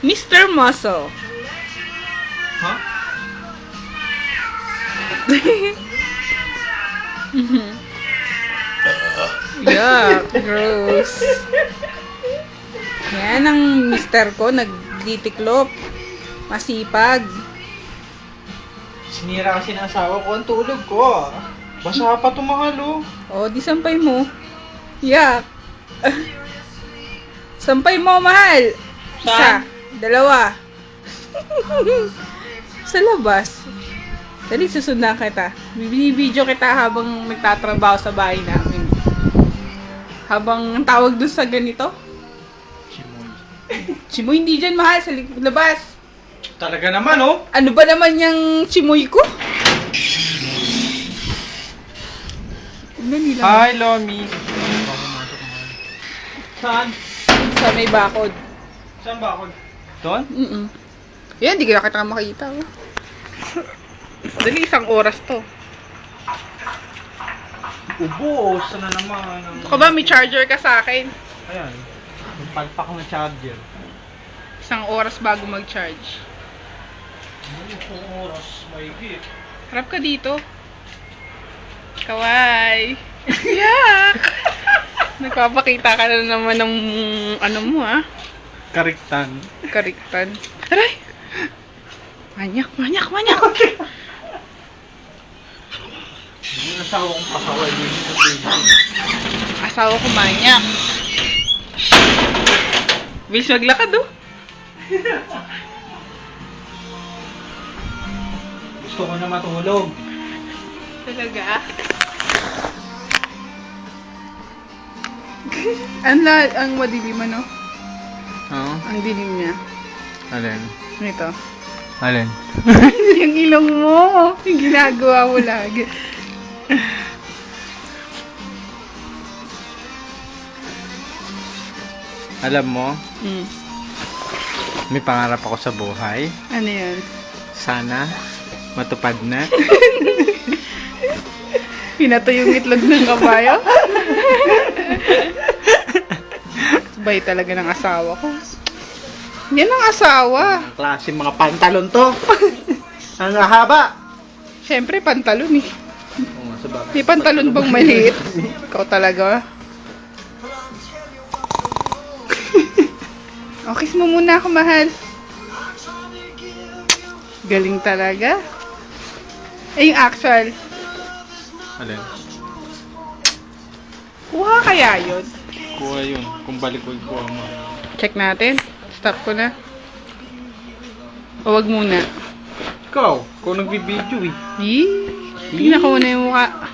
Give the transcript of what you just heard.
Mr. Muscle. Huh? Yuck, gross. Yan ang mister ko, nagtitiklop. Masipag. Sinira kasi ng asawa ko ang tulog ko. Basa pa ito, mahal, oh. O, di sampay mo. Yuck. Sampay mo, mahal. Saan? Isa, dalawa. Sa labas. Dali, susundan kita. Bibidyo kita habang nagtatrabaho sa bahay namin. Habang ang tawag dun sa ganito. Chimoy. Chimoy, hindi dyan, mahal. Sa labas. Talaga naman, oh. Ano ba naman yung chimoy ko? Dali lang. Hi, Lomi. Saan? Sa may bakod. Saan ba ako? Doon? Yan, di kaya kita makita. Oh. Dali, 1 oras to. Ubos na naman. Ka ba, may charger ka sa akin? Ayan. Magpalpak ng charger. 1 oras bago mag-charge. Isang oras, may hit. Harap ka dito. Kaway. Yak! Nagpapakita ka na naman ng ano mo, ha? Kariktan. Kariktan. Aray! Manyak, manyak, manyak! Yung asawa kong pasaway din sa Asawa ko manyak. Bilis maglakad, oh. Gusto ko na matulog. Talaga? Ang madilim, ano? Oo? Ang dilim niya. Alin? Ito. Alin? Yung ilong mo. Yung ginagawa mo lagi. Alam mo, Hmm. may pangarap ako sa buhay. Ano yan? Sana matupad na. Pinato yung itlog ng kabayo? Bay talaga ng asawa ko. Yan ang asawa. Ang klase mga pantalon to. Ang haba. Siyempre, pantalon eh. Oo nga, sa bagay. May pantalon bang maliit? Ikaw talaga. O, kiss mo muna ako, mahal. Galing talaga. Eh, yung actual. Alin? Kuha kaya yun? Kuha yun. Kung balik ko kuha mo. Check natin. Stop ko na. O, wag muna. Ikaw nagbibideo eh. Tingnan ko muna yung mukha.